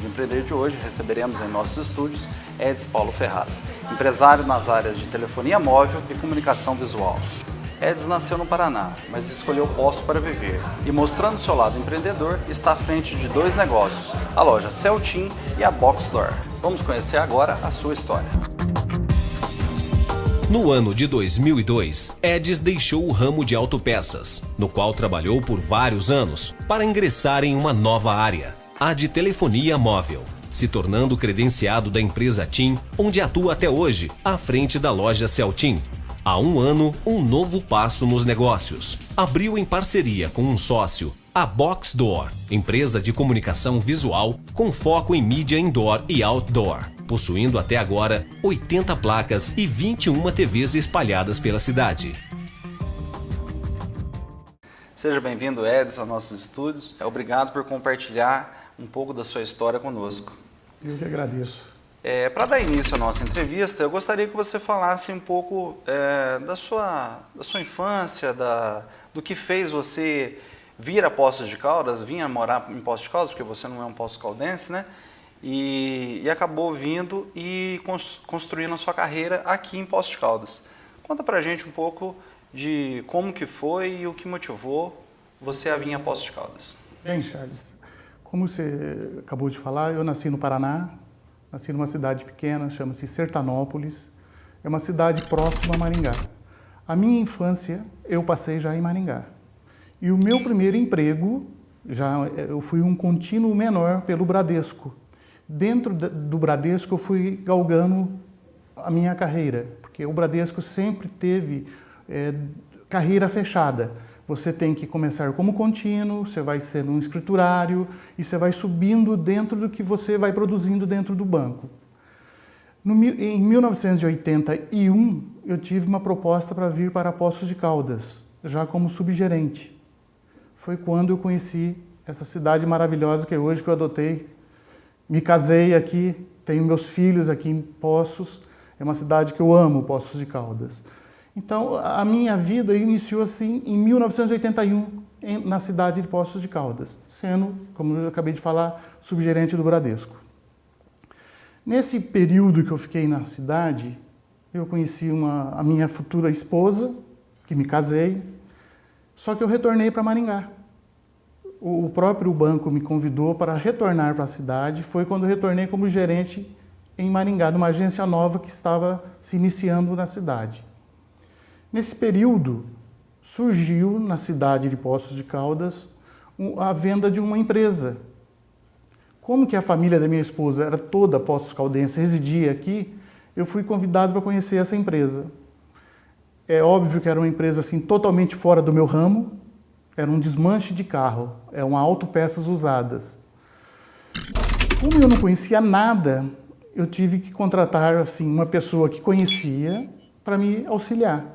Pode Empreender de hoje, receberemos em nossos estúdios Edson Paulo Ferraz, empresário nas áreas de telefonia móvel e comunicação visual. Edson nasceu no Paraná, mas escolheu Poços para viver e, mostrando seu lado empreendedor, está à frente de 2 negócios, a loja Celtim e a Boxdoor. Vamos conhecer agora a sua história. No ano de 2002, Edson deixou o ramo de autopeças, no qual trabalhou por vários anos, para ingressar em uma nova área, a de telefonia móvel, se tornando credenciado da empresa TIM, onde atua até hoje, à frente da loja Celtim. Há um ano, um novo passo nos negócios. Abriu em parceria com um sócio a Boxdoor, empresa de comunicação visual com foco em mídia indoor e outdoor, possuindo até agora 80 placas e 21 TVs espalhadas pela cidade. Seja bem-vindo, Edson, aos nossos estúdios. Obrigado por compartilhar um pouco da sua história conosco. Eu que agradeço. Para dar início à nossa entrevista, eu gostaria que você falasse um pouco da sua infância, do que fez você vir a Poços de Caldas, vinha morar em Poços de Caldas, porque você não é um poços caldense, né? E acabou vindo e construindo a sua carreira aqui em Poços de Caldas. Conta pra gente um pouco de como que foi e o que motivou você a vir a Poços de Caldas. Bem, Charles, como você acabou de falar, eu nasci no Paraná. Nasci numa cidade pequena, chama-se Sertanópolis. É uma cidade próxima a Maringá. A minha infância eu passei já em Maringá. E o meu primeiro emprego, eu fui um contínuo menor pelo Bradesco. Dentro do Bradesco eu fui galgando a minha carreira, porque o Bradesco sempre teve carreira fechada. Você tem que começar como contínuo, você vai ser um escriturário e você vai subindo dentro do que você vai produzindo dentro do banco. Em 1981, eu tive uma proposta para vir para Poços de Caldas, já como subgerente. Foi quando eu conheci essa cidade maravilhosa que é hoje que eu adotei. Me casei aqui, tenho meus filhos aqui em Poços. É uma cidade que eu amo, Poços de Caldas. Então, a minha vida iniciou assim em 1981, na cidade de Poços de Caldas, sendo, como eu acabei de falar, subgerente do Bradesco. Nesse período que eu fiquei na cidade, eu conheci a minha futura esposa, que me casei, só que eu retornei para Maringá. O próprio banco me convidou para retornar para a cidade, foi quando eu retornei como gerente em Maringá, numa agência nova que estava se iniciando na cidade. Nesse período, surgiu na cidade de Poços de Caldas a venda de uma empresa. Como que a família da minha esposa era toda Poços Caldense, residia aqui, eu fui convidado para conhecer essa empresa. É óbvio que era uma empresa assim, totalmente fora do meu ramo, era um desmanche de carro, é uma autopeças usadas. Como eu não conhecia nada, eu tive que contratar assim, uma pessoa que conhecia para me auxiliar.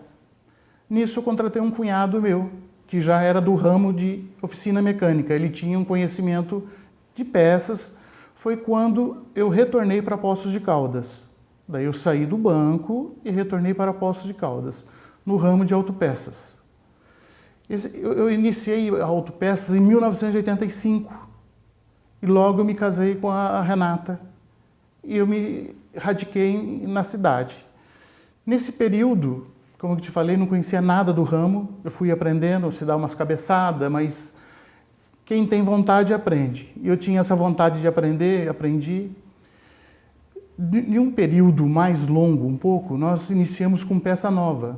Nisso eu contratei um cunhado meu, que já era do ramo de oficina mecânica. Ele tinha um conhecimento de peças. Foi quando eu retornei para Poços de Caldas. Daí eu saí do banco e retornei para Poços de Caldas, no ramo de autopeças. Eu iniciei a autopeças em 1985 e logo eu me casei com a Renata e eu me radiquei na cidade. Nesse período, como eu te falei, não conhecia nada do ramo, eu fui aprendendo, se dá umas cabeçadas, mas quem tem vontade aprende. E eu tinha essa vontade de aprender, aprendi. Em um período mais longo, um pouco, nós iniciamos com peça nova.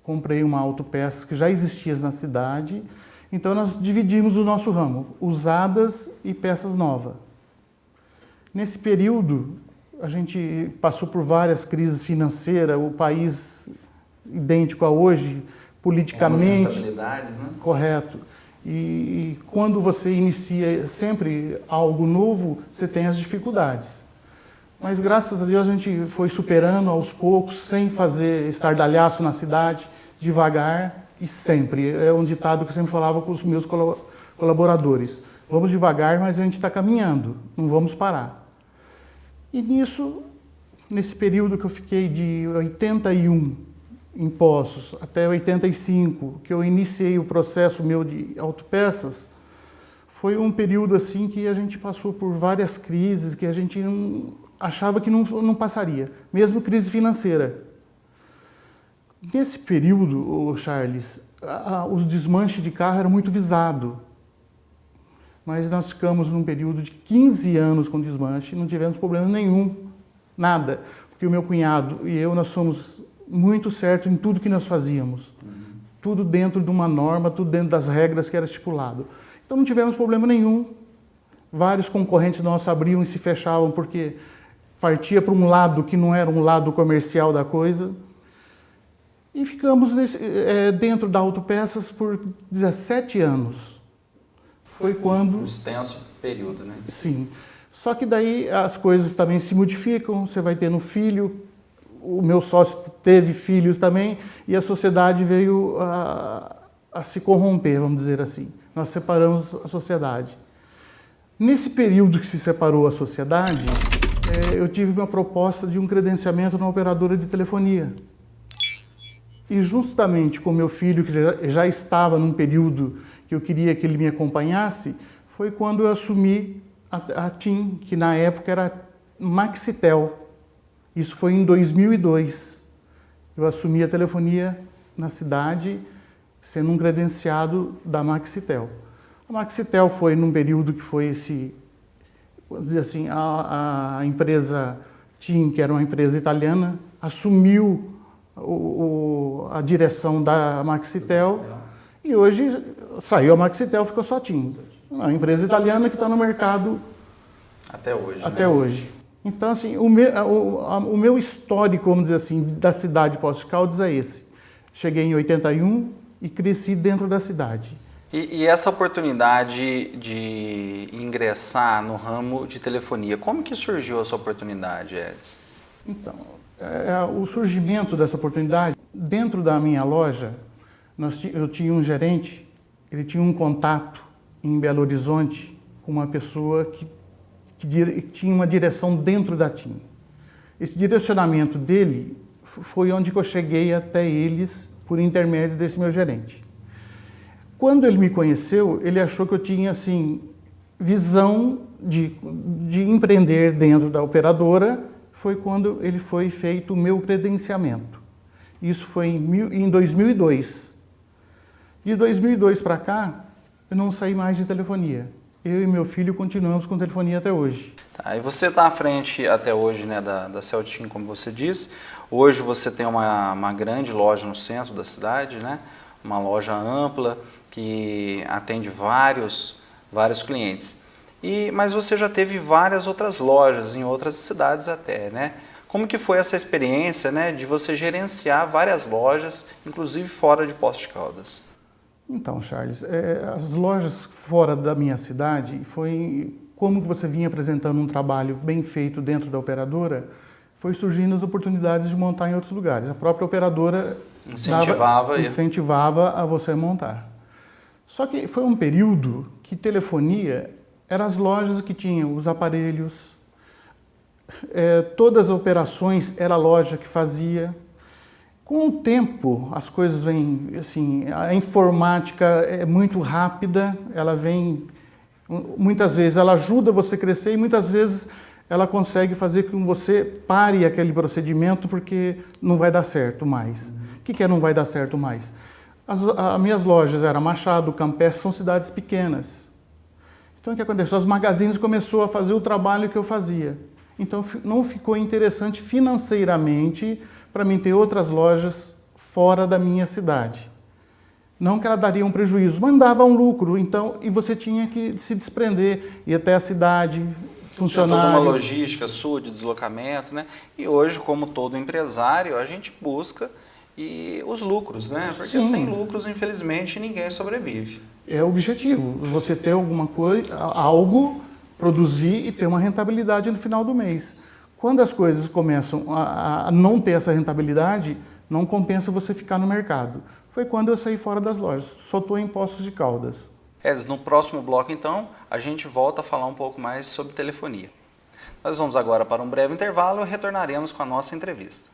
Comprei uma autopeça que já existia na cidade, então nós dividimos o nosso ramo, usadas e peças novas. Nesse período, a gente passou por várias crises financeiras, o país idêntico a hoje, politicamente. Algumas instabilidades, né? Correto. E quando você inicia sempre algo novo, você tem as dificuldades. Mas graças a Deus a gente foi superando aos poucos, sem fazer estardalhaço na cidade, devagar e sempre. É um ditado que eu sempre falava com os meus colaboradores. Vamos devagar, mas a gente está caminhando, não vamos parar. E nesse período que eu fiquei de 81 em Poços até 85, que eu iniciei o processo meu de autopeças, foi um período assim que a gente passou por várias crises que a gente achava que não passaria, mesmo crise financeira. Nesse período, Charles, os desmanches de carro eram muito visados. Mas nós ficamos num período de 15 anos com desmanche e não tivemos problema nenhum, nada. Porque o meu cunhado e eu, nós somos muito certos em tudo que nós fazíamos. Tudo dentro de uma norma, tudo dentro das regras que era estipulado. Então não tivemos problema nenhum. Vários concorrentes nossos abriam e se fechavam porque partia para um lado que não era um lado comercial da coisa. E ficamos dentro da Autopeças por 17 anos. Foi quando... Um extenso período, né? Sim. Só que daí as coisas também se modificam, você vai tendo filho, o meu sócio teve filhos também, e a sociedade veio a se corromper, vamos dizer assim. Nós separamos a sociedade. Nesse período que se separou a sociedade, eu tive uma proposta de um credenciamento na operadora de telefonia. E justamente com meu filho, que já estava num período que eu queria que ele me acompanhasse, foi quando eu assumi a TIM, que na época era Maxitel. Isso foi em 2002. Eu assumi a telefonia na cidade, sendo um credenciado da Maxitel. A Maxitel foi num período que foi vamos dizer assim, a empresa TIM, que era uma empresa italiana, assumiu a direção da Maxitel e hoje saiu a Maxitel, ficou só a TIM. Uma empresa italiana que está no mercado até hoje. Até hoje. Então, assim, o meu histórico, vamos dizer assim, da cidade de Poços de Caldas é esse. Cheguei em 81 e cresci dentro da cidade. E essa oportunidade de ingressar no ramo de telefonia, como que surgiu essa oportunidade, Edson? Então, o surgimento dessa oportunidade, dentro da minha loja, eu tinha um gerente, ele tinha um contato em Belo Horizonte com uma pessoa que tinha uma direção dentro da TIM. Esse direcionamento dele foi onde eu cheguei até eles por intermédio desse meu gerente. Quando ele me conheceu, ele achou que eu tinha assim, visão de empreender dentro da operadora. Foi quando ele foi feito o meu credenciamento. Isso foi em 2002. De 2002 para cá, eu não saí mais de telefonia. Eu e meu filho continuamos com telefonia até hoje. Tá, e você está à frente até hoje, né, da Celtim, como você disse. Hoje você tem uma grande loja no centro da cidade, né? Uma loja ampla que atende vários clientes. Mas você já teve várias outras lojas em outras cidades até, né? Como que foi essa experiência, né, de você gerenciar várias lojas, inclusive fora de Poços de Caldas? Então, Charles, as lojas fora da minha cidade, foi como você vinha apresentando um trabalho bem feito dentro da operadora, foi surgindo as oportunidades de montar em outros lugares. A própria operadora incentivava a você montar. Só que foi um período que telefonia eram as lojas que tinham os aparelhos, todas as operações era a loja que fazia. Com o tempo, as coisas vêm, assim, a informática é muito rápida, ela vem, muitas vezes ela ajuda você a crescer e muitas vezes ela consegue fazer com que você pare aquele procedimento porque não vai dar certo mais. O que não vai dar certo mais? As minhas lojas eram Machado, Campestre, são cidades pequenas. Então o que aconteceu? As magazines começaram a fazer o trabalho que eu fazia. Então não ficou interessante financeiramente para mim ter outras lojas fora da minha cidade. Não que ela daria um prejuízo, mas dava um lucro. Então, e você tinha que se desprender, ir até a cidade, funcionário. Tinha toda uma logística sua de deslocamento, né? E hoje, como todo empresário, a gente busca os lucros, né? Porque Sim. Sem lucros, infelizmente, ninguém sobrevive. É o objetivo, você ter alguma coisa, algo, produzir e ter uma rentabilidade no final do mês. Quando as coisas começam a não ter essa rentabilidade, não compensa você ficar no mercado. Foi quando eu saí fora das lojas, só estou em Poços de Caldas. Edson, no próximo bloco, então, a gente volta a falar um pouco mais sobre telefonia. Nós vamos agora para um breve intervalo e retornaremos com a nossa entrevista.